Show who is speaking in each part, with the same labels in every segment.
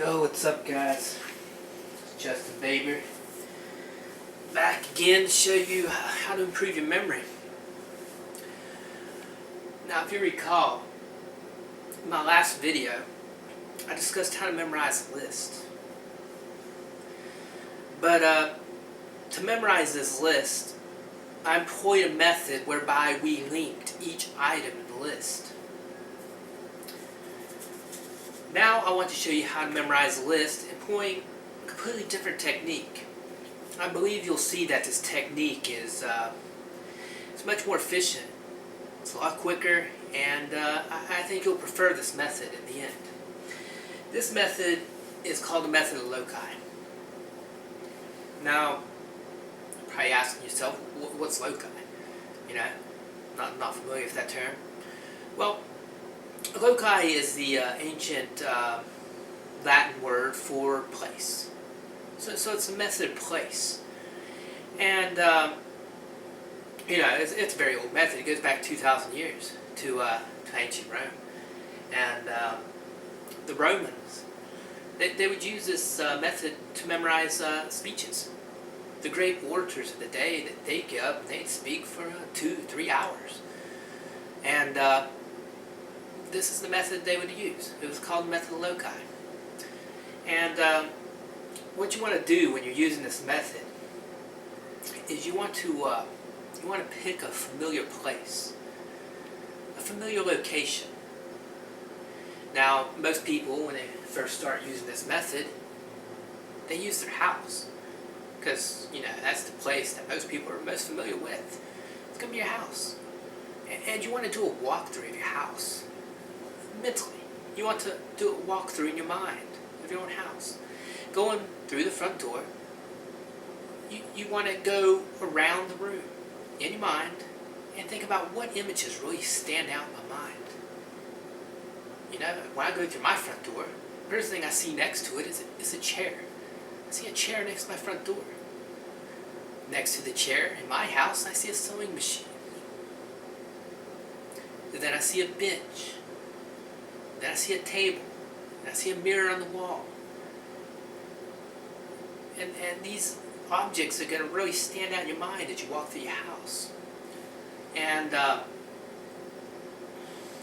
Speaker 1: Yo, what's up, guys? It's Justin Beiber. Back again to show you how to improve your memory. Now, if you recall, in my last video, I discussed how to memorize a list. But to memorize this list, I employed a method whereby we linked each item in the list. Now I want to show you how to memorize a list employing a completely different technique. I believe you'll see that this technique is it's much more efficient. It's a lot quicker, and I think you'll prefer this method in the end. This method is called the method of loci. Now, you're probably asking yourself, what's loci? You know, not familiar with that term. Well, loci is the ancient Latin word for place. So it's a method of place. And, you know, it's a very old method. It goes back 2,000 years to ancient Rome. And the Romans, they would use this method to memorize speeches. The great orators of the day, that they'd get up and they'd speak for 2-3 hours. And this is the method they would use. It was called the method of loci. And what you want to do when you're using this method is you want to pick a familiar place, a familiar location. Now, most people, when they first start using this method, they use their house, because you know that's the place that most people are most familiar with. It's going to be your house, and you want to do a walkthrough of your house. Mentally, you want to do a walkthrough in your mind of your own house. Going through the front door, you want to go around the room in your mind and think about what images really stand out in my mind. You know, when I go through my front door, the first thing I see next to it is a chair. I see a chair next to my front door. Next to the chair in my house, I see a sewing machine. And then I see a bench. Then I see a table, and I see a mirror on the wall. And these objects are going to really stand out in your mind as you walk through your house. And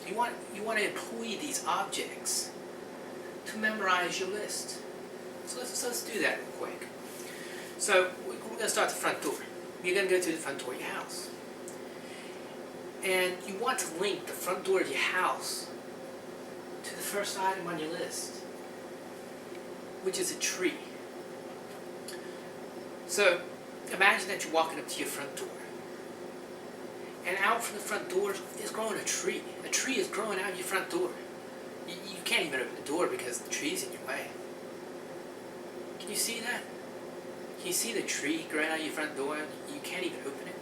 Speaker 1: you want to employ these objects to memorize your list. So let's do that real quick. So we're going to start at the front door. You're going to go through the front door of your house. And you want to link the front door of your house to the first item on your list, which is a tree. So imagine that you're walking up to your front door, and out from the front door is growing a tree. A tree is growing out of your front door. You can't even open the door because the tree's in your way. Can you see that? Can you see the tree growing out of your front door? You can't even open it.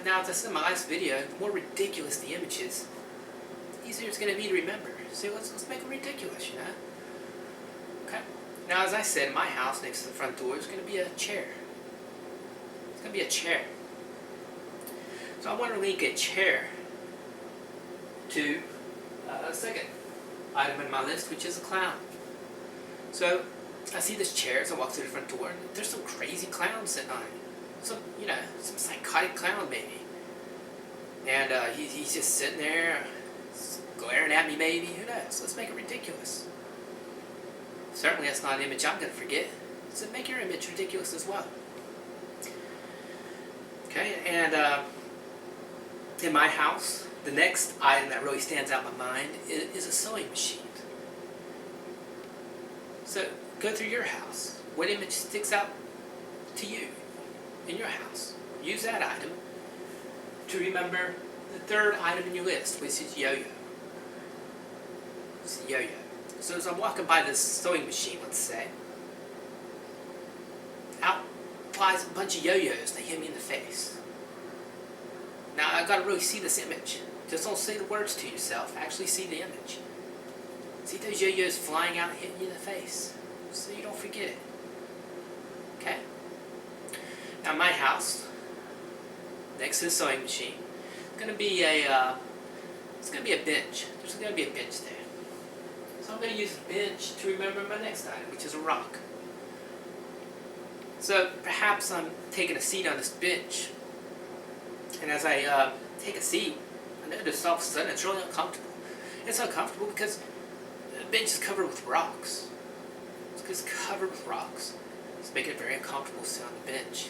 Speaker 1: Now, as I said in my last video, the more ridiculous the image is, the easier it's going to be to remember. So let's make it ridiculous, you know? Okay. Now, as I said, in my house, next to the front door, is going to be a chair. It's going to be a chair. So I want to link a chair to a second item in my list, which is a clown. So I see this chair as I walk through the front door, and there's some crazy clown sitting on it. Some psychotic clown maybe. And he's just sitting there, glaring at me maybe. Who knows? Let's make it ridiculous. Certainly that's not an image I'm going to forget. So make your image ridiculous as well. Okay, and in my house, the next item that really stands out in my mind is a sewing machine. So go through your house. What image sticks out to you in your house? Use that item to remember the third item in your list, which is yo-yo. It's a yo-yo. So as I'm walking by this sewing machine, let's say, out flies a bunch of yo-yos. They hit me in the face. Now I've got to really see this image. Just don't say the words to yourself. Actually see the image. See those yo-yos flying out and hitting you in the face, so you don't forget it. Okay? Now my house, next to the sewing machine, it's going to be a bench. There's going to be a bench there. So I'm going to use the bench to remember my next item, which is a rock. So perhaps I'm taking a seat on this bench, and as I take a seat, I notice all of a sudden it's really uncomfortable. It's uncomfortable because the bench is covered with rocks. It's covered with rocks. It's making it very uncomfortable to sit on the bench.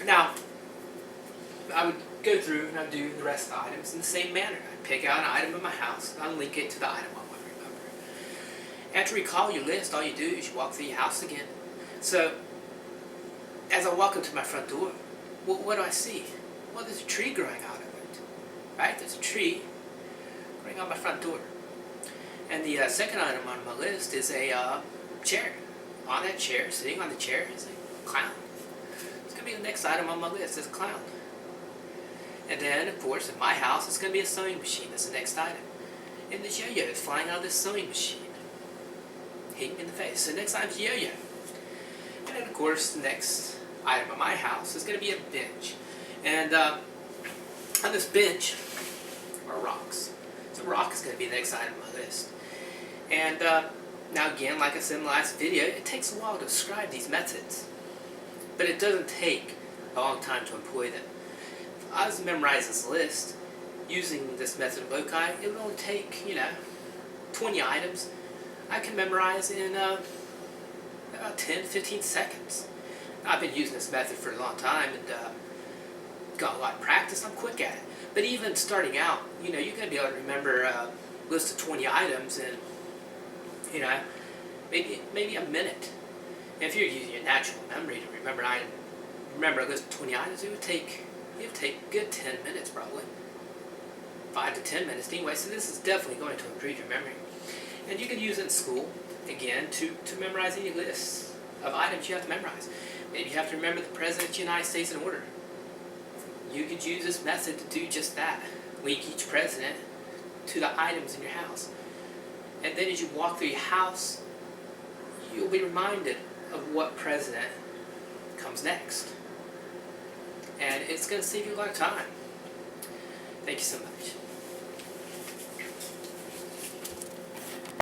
Speaker 1: Now, I would go through and I'd do the rest of the items in the same manner. I'd pick out an item in my house and I'd link it to the item I want to remember. And to recall your list, all you do is you walk through your house again. So, as I walk up to my front door, what do I see? Well, there's a tree growing out of it. Right? There's a tree growing out my front door. And the second item on my list is a chair. On that chair, sitting on the chair, is a clown. It's going to be the next item on my list, is a clown. And then, of course, in my house, it's going to be a sewing machine. That's the next item. And this yo-yo is flying out of this sewing machine. Hitting me in the face. So the next item is yo-yo. And then, of course, the next item in my house is going to be a bench. And on this bench are rocks. So rock is going to be the next item on my list. And now again, like I said in the last video, it takes a while to describe these methods. But it doesn't take a long time to employ them. If I was to memorize this list using this method of loci, it would only take, 20 items. I can memorize in about 10, 15 seconds. I've been using this method for a long time and got a lot of practice. I'm quick at it. But even starting out, you're going to be able to remember a list of 20 items in, maybe a minute. And if you're using your natural memory to remember a list of 20 items, it would take a good 10 minutes probably. 5 to 10 minutes anyway, so this is definitely going to improve your memory. And you can use it in school, again, to memorize any lists of items you have to memorize. Maybe you have to remember the President of the United States in order. You could use this method to do just that. Link each president to the items in your house. And then as you walk through your house, you'll be reminded of what president comes next. And it's going to save you a lot of time. Thank you so much.